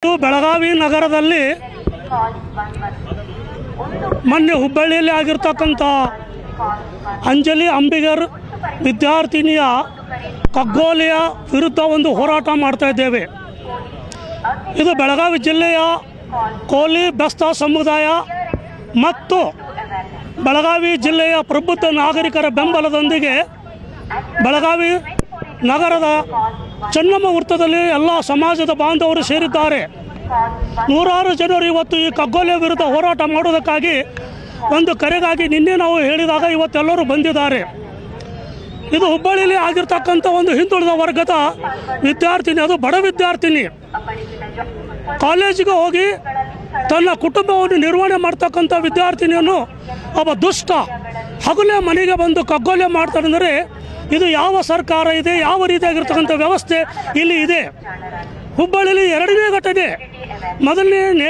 ಬೆಳಗಾವಿ ನಗರದಲ್ಲಿ ಮೊನ್ನೆ ಹುಬ್ಬಳ್ಳಿಯಲ್ಲಿ ಆಗಿರ್ತಕ್ಕಂಥ ಅಂಜಲಿ ಅಂಬಿಗರ್ ವಿದ್ಯಾರ್ಥಿನಿಯ ಕಗ್ಗೋಲೆಯ ವಿರುದ್ಧ ಒಂದು ಹೋರಾಟ ಮಾಡ್ತಾ ಇದ್ದೇವೆ. ಇದು ಬೆಳಗಾವಿ ಜಿಲ್ಲೆಯ ಕೋಲಿ ಬೆಸ್ತ ಸಮುದಾಯ ಮತ್ತು ಬೆಳಗಾವಿ ಜಿಲ್ಲೆಯ ಪ್ರಬುದ್ಧ ನಾಗರಿಕರ ಬೆಂಬಲದೊಂದಿಗೆ ಬೆಳಗಾವಿ ನಗರದ ಚೆನ್ನಮ್ಮ ವೃತ್ತದಲ್ಲಿ ಎಲ್ಲ ಸಮಾಜದ ಬಾಂಧವರು ಸೇರಿದ್ದಾರೆ. ನೂರಾರು ಜನರು ಇವತ್ತು ಈ ಕಗ್ಗೋಲೆ ವಿರುದ್ಧ ಹೋರಾಟ ಮಾಡೋದಕ್ಕಾಗಿ ಒಂದು ಕರೆಗಾಗಿ ನಿನ್ನೆ ನಾವು ಹೇಳಿದಾಗ ಇವತ್ತೆಲ್ಲರೂ ಬಂದಿದ್ದಾರೆ. ಇದು ಹುಬ್ಬಳ್ಳಿಯಲ್ಲಿ ಆಗಿರ್ತಕ್ಕಂಥ ಒಂದು ಹಿಂದುಳಿದ ವರ್ಗದ ವಿದ್ಯಾರ್ಥಿನಿ, ಅದು ಬಡ ವಿದ್ಯಾರ್ಥಿನಿ. ಕಾಲೇಜಿಗೆ ಹೋಗಿ ತನ್ನ ಕುಟುಂಬವನ್ನು ನಿರ್ವಹಣೆ ಮಾಡ್ತಕ್ಕಂಥ ವಿದ್ಯಾರ್ಥಿನಿಯನ್ನು ಒಬ್ಬ ದುಷ್ಟ ಹಗಲೇ ಮನೆಗೆ ಬಂದು ಕಗ್ಗೋಲೆ ಮಾಡ್ತಾರೆ ಅಂದರೆ ಇದು ಯಾವ ಸರ್ಕಾರ ಇದೆ, ಯಾವ ರೀತಿಯಾಗಿರ್ತಕ್ಕಂಥ ವ್ಯವಸ್ಥೆ ಇಲ್ಲಿ ಇದೆ? ಹುಬ್ಬಳ್ಳಿಯಲ್ಲಿ ಎರಡನೇ ಘಟನೆ, ಮೊದಲನೇ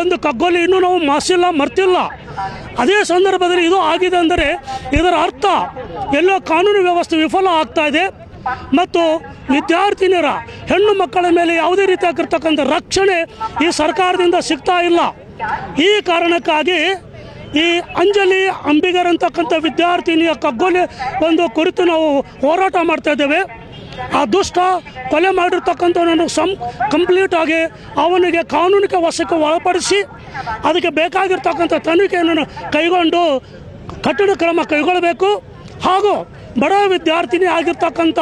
ಒಂದು ಕಗ್ಗೋಲೆ ಇನ್ನೂ ನಾವು ಮರ್ತಿಲ್ಲ. ಅದೇ ಸಂದರ್ಭದಲ್ಲಿ ಇದು ಆಗಿದೆ ಅಂದರೆ ಇದರ ಅರ್ಥ ಎಲ್ಲೋ ಕಾನೂನು ವ್ಯವಸ್ಥೆ ವಿಫಲ ಆಗ್ತಾ ಇದೆ ಮತ್ತು ವಿದ್ಯಾರ್ಥಿನಿಯರ ಹೆಣ್ಣು ಮಕ್ಕಳ ಮೇಲೆ ಯಾವುದೇ ರೀತಿಯಾಗಿರ್ತಕ್ಕಂಥ ರಕ್ಷಣೆ ಈ ಸರ್ಕಾರದಿಂದ ಸಿಗ್ತಾ ಇಲ್ಲ. ಈ ಕಾರಣಕ್ಕಾಗಿ ಈ ಅಂಜಲಿ ಅಂಬಿಗರ್ ಅಂತಕ್ಕಂಥ ವಿದ್ಯಾರ್ಥಿನಿಯ ಕಗ್ಗೋಲೆ ಒಂದು ಕುರಿತು ನಾವು ಹೋರಾಟ ಮಾಡ್ತಾ ಇದ್ದೇವೆ. ಆ ದುಷ್ಟ ಕೊಲೆ ಮಾಡಿರ್ತಕ್ಕಂಥವನನ್ನು ಕಂಪ್ಲೀಟಾಗಿ ಅವನಿಗೆ ಕಾನೂನಿಗೆ ವಶಕ್ಕೆ ಒಳಪಡಿಸಿ ಅದಕ್ಕೆ ಬೇಕಾಗಿರ್ತಕ್ಕಂಥ ತನಿಖೆಯನ್ನು ಕೈಗೊಂಡು ಕಠಿಣ ಕ್ರಮ ಕೈಗೊಳ್ಳಬೇಕು. ಹಾಗೂ ಬಡ ವಿದ್ಯಾರ್ಥಿನಿ ಆಗಿರ್ತಕ್ಕಂಥ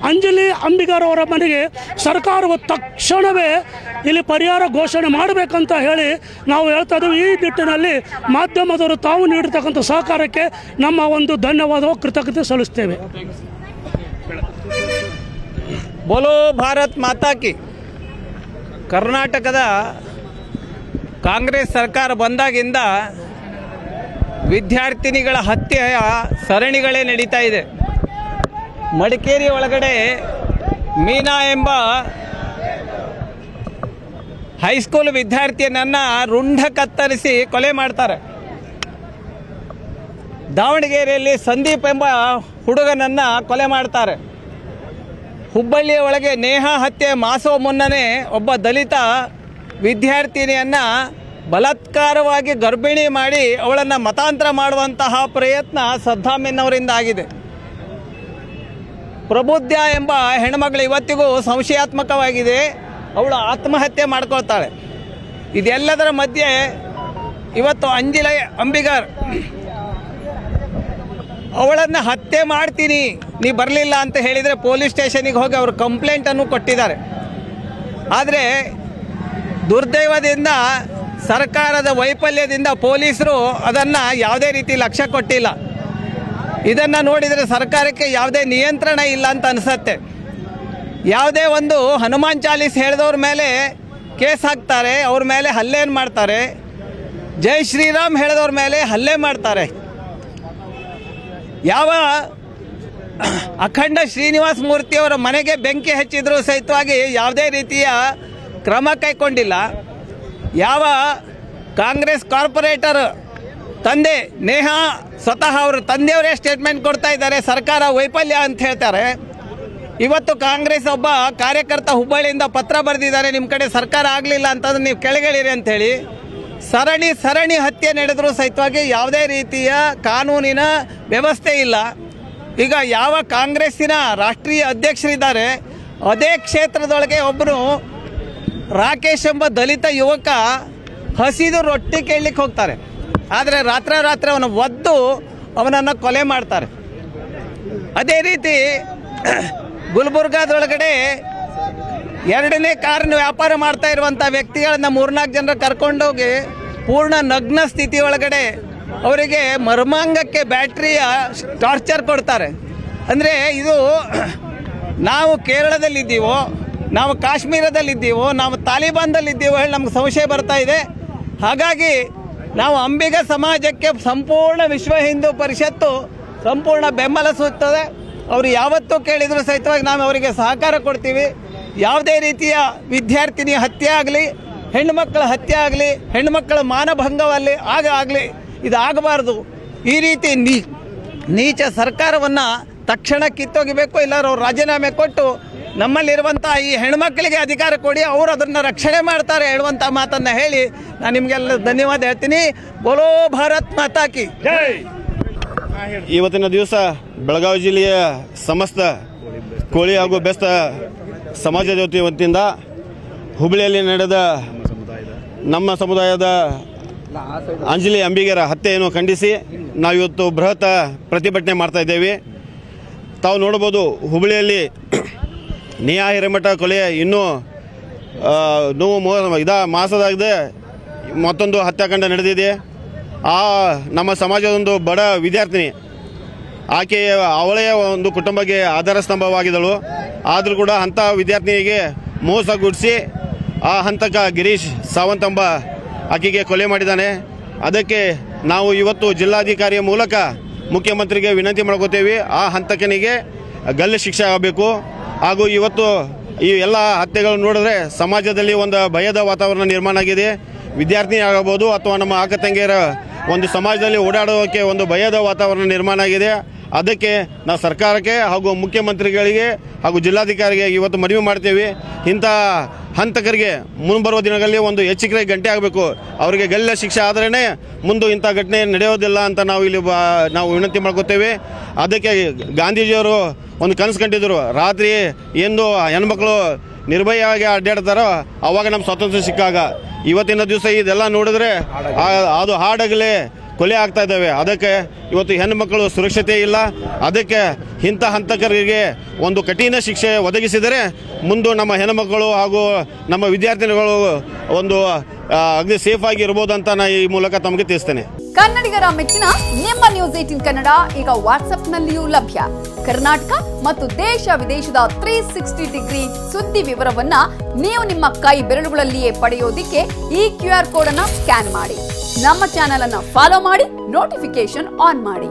ಅಂಜಲಿ ಅಂಬಿಗರ್ ಅವರ ಮನೆಗೆ ಸರ್ಕಾರವು ತಕ್ಷಣವೇ ಇಲ್ಲಿ ಪರಿಹಾರ ಘೋಷಣೆ ಮಾಡಬೇಕಂತ ಹೇಳಿ ನಾವು ಹೇಳ್ತಾ ಇದ್ದೀವಿ. ಈ ನಿಟ್ಟಿನಲ್ಲಿ ಮಾಧ್ಯಮದವರು ತಾವು ನೀಡಿರ್ತಕ್ಕಂಥ ಸಹಕಾರಕ್ಕೆ ನಮ್ಮ ಒಂದು ಧನ್ಯವಾದ ಕೃತಜ್ಞತೆ ಸಲ್ಲಿಸ್ತೇವೆ. ಬೋಲೋ ಭಾರತ್ ಮಾತಾ ಕಿ. ಕರ್ನಾಟಕದ ಕಾಂಗ್ರೆಸ್ ಸರ್ಕಾರ ಬಂದಾಗಿಂದ ವಿದ್ಯಾರ್ಥಿನಿಗಳ ಹತ್ಯೆಯ ಸರಣಿಗಳೇ ನಡೀತಾ ಇದೆ. ಮಡಿಕೇರಿ ಒಳಗಡೆ ಮೀನಾ ಎಂಬ ಹೈಸ್ಕೂಲ್ ವಿದ್ಯಾರ್ಥಿಯನ್ನ ರುಂಡ ಕತ್ತರಿಸಿ ಕೊಲೆ ಮಾಡ್ತಾರೆ. ದಾವಣಗೆರೆಯಲ್ಲಿ ಸಂದೀಪ್ ಎಂಬ ಹುಡುಗನನ್ನ ಕೊಲೆ ಮಾಡ್ತಾರೆ. ಹುಬ್ಬಳ್ಳಿಯ ಒಳಗೆ ನೇಹಾ ಹತ್ಯೆ ಮಾಸುವ ಮುನ್ನನೇ ಒಬ್ಬ ದಲಿತ ವಿದ್ಯಾರ್ಥಿನಿಯನ್ನ ಬಲಾತ್ಕಾರವಾಗಿ ಗರ್ಭಿಣಿ ಮಾಡಿ ಅವಳನ್ನು ಮತಾಂತರ ಮಾಡುವಂತಹ ಪ್ರಯತ್ನ ಸದ್ದಾಮಿನ್ನವರಿಂದ ಆಗಿದೆ. ಪ್ರಬುದ್ಧ ಎಂಬ ಹೆಣ್ಮಗಳು ಇವತ್ತಿಗೂ ಸಂಶಯಾತ್ಮಕವಾಗಿದೆ. ಅವಳು ಆತ್ಮಹತ್ಯೆ ಮಾಡ್ಕೊಳ್ತಾಳೆ. ಇದೆಲ್ಲದರ ಮಧ್ಯೆ ಇವತ್ತು ಅಂಜಲಿ ಅಂಬಿಗರ್ ಅವಳನ್ನು ಹತ್ಯೆ ಮಾಡ್ತೀನಿ ನೀ ಬರಲಿಲ್ಲ ಅಂತ ಹೇಳಿದರೆ ಪೊಲೀಸ್ ಸ್ಟೇಷನಿಗೆ ಹೋಗಿ ಅವರು ಕಂಪ್ಲೇಂಟನ್ನು ಕೊಟ್ಟಿದ್ದಾರೆ. ಆದರೆ ದುರ್ದೈವದಿಂದ ಸರ್ಕಾರದ ವೈಫಲ್ಯದಿಂದ ಪೊಲೀಸರು ಅದನ್ನು ಯಾವುದೇ ರೀತಿ ಲಕ್ಷ್ಯ ಕೊಟ್ಟಿಲ್ಲ. ಇದನ್ನು ನೋಡಿದರೆ ಸರ್ಕಾರಕ್ಕೆ ಯಾವುದೇ ನಿಯಂತ್ರಣ ಇಲ್ಲ ಅಂತ ಅನಿಸುತ್ತೆ. ಯಾವುದೇ ಒಂದು ಹನುಮಾನ್ ಚಾಲೀಸ್ ಹೇಳಿದವ್ರ ಮೇಲೆ ಕೇಸ್ ಹಾಕ್ತಾರೆ, ಅವ್ರ ಮೇಲೆ ಹಲ್ಲೆಯನ್ನು ಮಾಡ್ತಾರೆ. ಜೈ ಶ್ರೀರಾಮ್ ಹೇಳಿದವ್ರ ಮೇಲೆ ಹಲ್ಲೆ ಮಾಡ್ತಾರೆ. ಯಾವ ಅಖಂಡ ಶ್ರೀನಿವಾಸ ಮೂರ್ತಿಯವರ ಮನೆಗೆ ಬೆಂಕಿ ಹಚ್ಚಿದ್ರೂ ಸಹಿತವಾಗಿ ಯಾವುದೇ ರೀತಿಯ ಕ್ರಮ ಕೈಗೊಂಡಿಲ್ಲ. ಯಾವ ಕಾಂಗ್ರೆಸ್ ಕಾರ್ಪೊರೇಟರ್ ತಂದೆ ನೇಹಾ ಸ್ವತಃ ಅವರು ತಂದೆಯವರೇ ಸ್ಟೇಟ್ಮೆಂಟ್ ಕೊಡ್ತಾ ಇದ್ದಾರೆ ಸರ್ಕಾರ ವೈಫಲ್ಯ ಅಂತ ಹೇಳ್ತಾರೆ. ಇವತ್ತು ಕಾಂಗ್ರೆಸ್ ಒಬ್ಬ ಕಾರ್ಯಕರ್ತ ಹುಬ್ಬಳ್ಳಿಯಿಂದ ಪತ್ರ ಬರೆದಿದ್ದಾರೆ, ನಿಮ್ಮ ಕಡೆ ಸರ್ಕಾರ ಆಗಲಿಲ್ಲ ಅಂತಂದ್ರೆ ನೀವು ಕೆಳಗಿಳಿರಿ ಅಂಥೇಳಿ. ಸರಣಿ ಹತ್ಯೆ ನಡೆದರೂ ಸಹಿತವಾಗಿ ಯಾವುದೇ ರೀತಿಯ ಕಾನೂನಿನ ವ್ಯವಸ್ಥೆ ಇಲ್ಲ. ಈಗ ಯಾವ ಕಾಂಗ್ರೆಸ್ಸಿನ ರಾಷ್ಟ್ರೀಯ ಅಧ್ಯಕ್ಷರಿದ್ದಾರೆ ಅದೇ ಕ್ಷೇತ್ರದೊಳಗೆ ಒಬ್ಬರು ರಾಕೇಶ್ ಎಂಬ ದಲಿತ ಯುವಕ ಹಸಿದು ರೊಟ್ಟಿ ಕೇಳಲಿಕ್ಕೆ ಹೋಗ್ತಾರೆ. ಆದರೆ ರಾತ್ರಿ ಅವನ ಒದ್ದು ಅವನನ್ನು ಕೊಲೆ ಮಾಡ್ತಾರೆ. ಅದೇ ರೀತಿ ಗುಲ್ಬರ್ಗಾದೊಳಗಡೆ ಎರಡನೇ ಕಾರಿನ ವ್ಯಾಪಾರ ಮಾಡ್ತಾ ಇರುವಂಥ ವ್ಯಕ್ತಿಗಳನ್ನ 3-4 ಜನರ ಕರ್ಕೊಂಡೋಗಿ ಪೂರ್ಣ ನಗ್ನ ಸ್ಥಿತಿ ಒಳಗಡೆ ಅವರಿಗೆ ಮರ್ಮಾಂಗಕ್ಕೆ ಬ್ಯಾಟ್ರಿಯ ಟಾರ್ಚರ್ ಕೊಡ್ತಾರೆ. ಅಂದರೆ ಇದು ನಾವು ಕೇರಳದಲ್ಲಿದ್ದೀವೋ, ನಾವು ಕಾಶ್ಮೀರದಲ್ಲಿದ್ದೀವೋ, ನಾವು ತಾಲಿಬಾನ್ದಲ್ಲಿದ್ದೀವೋ ಹೇಳಿ ನಮ್ಗೆ ಸಂಶಯ ಬರ್ತಾ ಇದೆ. ಹಾಗಾಗಿ ನಾವು ಅಂಬಿಗ ಸಮಾಜಕ್ಕೆ ಸಂಪೂರ್ಣ ವಿಶ್ವ ಹಿಂದೂ ಪರಿಷತ್ತು ಸಂಪೂರ್ಣ ಬೆಂಬಲ ಸೂಚಿಸ್ತದೆ. ಅವರು ಯಾವತ್ತೂ ಕೇಳಿದರೂ ಸಹಿತವಾಗಿ ನಾವು ಅವರಿಗೆ ಸಹಕಾರ ಕೊಡ್ತೀವಿ. ಯಾವುದೇ ರೀತಿಯ ವಿದ್ಯಾರ್ಥಿನಿ ಹತ್ಯೆ ಆಗಲಿ, ಹೆಣ್ಣುಮಕ್ಕಳ ಹತ್ಯೆ ಆಗಲಿ, ಹೆಣ್ಣುಮಕ್ಕಳ ಮಾನಭಂಗವಲ್ಲಿ ಆಗಲಿ, ಇದಾಗಬಾರ್ದು. ಈ ರೀತಿ ನೀಚ ಸರ್ಕಾರವನ್ನು ತಕ್ಷಣ ಕಿತ್ತೋಗಿಬೇಕು. ಇಲ್ಲಾಂದ್ರೆ ಅವ್ರು ರಾಜೀನಾಮೆ ಕೊಟ್ಟು ನಮ್ಮಲ್ಲಿರುವಂಥ ಈ ಹೆಣ್ಮಕ್ಳಿಗೆ ಅಧಿಕಾರ ಕೊಡಿ, ಅವರು ಅದನ್ನು ರಕ್ಷಣೆ ಮಾಡ್ತಾರೆ ಹೇಳುವಂಥ ಮಾತನ್ನು ಹೇಳಿ ನಾನು ನಿಮಗೆಲ್ಲ ಧನ್ಯವಾದ ಹೇಳ್ತೀನಿ. ಬೋಲೋ ಭಾರತ್ ಮಾತಾ ಕಿ ಜೈ. ಇವತ್ತಿನ ದಿವಸ ಬೆಳಗಾವಿ ಜಿಲ್ಲೆಯ ಸಮಸ್ತ ಕೋಳಿ ಹಾಗೂ ಬೆಸ್ತ ಸಮಾಜದ ವತಿಯಿಂದ ಹುಬ್ಬಳ್ಳಿಯಲ್ಲಿ ನಡೆದ ನಮ್ಮ ಸಮುದಾಯದ ಅಂಜಲಿ ಅಂಬಿಗರ ಹತ್ಯೆಯನ್ನು ಖಂಡಿಸಿ ನಾವಿವತ್ತು ಬೃಹತ್ ಪ್ರತಿಭಟನೆ ಮಾಡ್ತಾ ಇದ್ದೇವೆ. ತಾವು ನೋಡ್ಬೋದು, ಹುಬ್ಬಳ್ಳಿಯಲ್ಲಿ ನೇಹಾ ಹಿರೇಮಠ ಕೊಲೆ ಇನ್ನೂ ಮಾಸದಾಗಿದೆ ಮತ್ತೊಂದು ಹತ್ಯಾಕಾಂಡ ನಡೆದಿದೆ. ನಮ್ಮ ಸಮಾಜದೊಂದು ಬಡ ವಿದ್ಯಾರ್ಥಿನಿ, ಆಕೆ ಅವಳೆಯ ಒಂದು ಕುಟುಂಬಕ್ಕೆ ಆಧಾರ ಸ್ತಂಭವಾಗಿದ್ದಳು. ಆದರೂ ಕೂಡ ಅಂಥ ವಿದ್ಯಾರ್ಥಿನಿಗೆ ಮೋಸಗೊಳಿಸಿ ಆ ಹಂತಕ ಗಿರೀಶ್ ಸಾವಂತ್ ಎಂಬ ಆಕೆಗೆ ಕೊಲೆ ಮಾಡಿದ್ದಾನೆ. ಅದಕ್ಕೆ ನಾವು ಇವತ್ತು ಜಿಲ್ಲಾಧಿಕಾರಿಯ ಮೂಲಕ ಮುಖ್ಯಮಂತ್ರಿಗೆ ವಿನಂತಿ ಮಾಡ್ಕೋತೇವೆ, ಆ ಹಂತಕನಿಗೆ ಗಲ್ಲು ಶಿಕ್ಷೆ ಆಗಬೇಕು. ಹಾಗೂ ಇವತ್ತು ಈ ಎಲ್ಲ ಹತ್ಯೆಗಳು ನೋಡಿದ್ರೆ ಸಮಾಜದಲ್ಲಿ ಒಂದು ಭಯದ ವಾತಾವರಣ ನಿರ್ಮಾಣ ಆಗಿದೆ. ವಿದ್ಯಾರ್ಥಿ ಆಗಬಹುದು ಅಥವಾ ನಮ್ಮ ಅಕ್ಕ ತಂಗಿಯರ ಒಂದು ಸಮಾಜದಲ್ಲಿ ಓಡಾಡೋಕ್ಕೆ ಒಂದು ಭಯದ ವಾತಾವರಣ ನಿರ್ಮಾಣ ಆಗಿದೆ. ಅದಕ್ಕೆ ನಾವು ಸರ್ಕಾರಕ್ಕೆ ಹಾಗೂ ಮುಖ್ಯಮಂತ್ರಿಗಳಿಗೆ ಹಾಗೂ ಜಿಲ್ಲಾಧಿಕಾರಿಗೆ ಇವತ್ತು ಮನವಿ ಮಾಡ್ತೇವೆ, ಇಂಥ ಹಂತಕರಿಗೆ ಮುಂಬರುವ ದಿನಗಳಲ್ಲಿ ಒಂದು ಎಚ್ಚರಿಕೆ ಗಂಟೆ ಆಗಬೇಕು. ಅವರಿಗೆ ಗಲ್ಲ ಶಿಕ್ಷೆ ಆದ್ರೇ ಮುಂದೆ ಇಂಥ ಘಟನೆ ನಡೆಯೋದಿಲ್ಲ ಅಂತ ನಾವು ವಿನಂತಿ ಮಾಡ್ಕೋತೇವೆ. ಅದಕ್ಕೆ ಗಾಂಧೀಜಿಯವರು ಒಂದು ಕನಸು ಕಂಡಿದ್ದರು, ರಾತ್ರಿ ಎಂದು ಹೆಣ್ಮಕ್ಳು ನಿರ್ಭಯವಾಗಿ ಅಡ್ಡಾಡ್ತಾರೋ ಅವಾಗ ನಮ್ಮ ಸ್ವಾತಂತ್ರ್ಯ ಸಿಕ್ಕಾಗ. ಇವತ್ತಿನ ದಿವಸ ಇದೆಲ್ಲ ನೋಡಿದ್ರೆ ಅದು ಹಾಡಾಗಲೇ ಕೊಲೆ ಆಗ್ತಾ ಇದ್ದಾವೆ. ಅದಕ್ಕೆ ಇವತ್ತು ಹೆಣ್ಣು ಮಕ್ಕಳು ಸುರಕ್ಷತೆ ಇಲ್ಲ. ಅದಕ್ಕೆ ಇಂಥ ಹಂತಕರಿಗೆ ಒಂದು ಕಠಿಣ ಶಿಕ್ಷೆ ಒದಗಿಸಿದರೆ ಮುಂದೆ ನಮ್ಮ ಹೆಣ್ಣುಮಕ್ಕಳು ಹಾಗೂ ನಮ್ಮ ವಿದ್ಯಾರ್ಥಿನಿಗಳು ಒಂದು ಅಗ್ನಿ ಸೇಫ್ ಆಗಿ ಇರ್ಬೋದು ಅಂತ ನಾನು ಈ ಮೂಲಕ ತಮಗೆ ತಿಳಿಸ್ತೇನೆ. ಕನ್ನಡಿಗರ ಮೆಚ್ಚಿನ ನಿಮ್ಮ ನ್ಯೂಸ್ 18 ಕನ್ನಡ ಈಗ ವಾಟ್ಸ್ಆಪ್ನಲ್ಲಿಯೂ ಲಭ್ಯ. ಕರ್ನಾಟಕ ಮತ್ತು ದೇಶ ವಿದೇಶದ 360 ಡಿಗ್ರಿ ಸುದ್ದಿ ವಿವರವನ್ನ ನೀವು ನಿಮ್ಮ ಕೈ ಬೆರಳುಗಳಲ್ಲಿಯೇ ಪಡೆಯೋದಿಕ್ಕೆ ಈ QR ಕೋಡ್ ಅನ್ನ ಸ್ಕ್ಯಾನ್ ಮಾಡಿ. ನಮ್ಮ ಚಾನೆಲ್ ಅನ್ನ ಫಾಲೋ ಮಾಡಿ, ನೋಟಿಫಿಕೇಶನ್ ಆನ್ ಮಾಡಿ.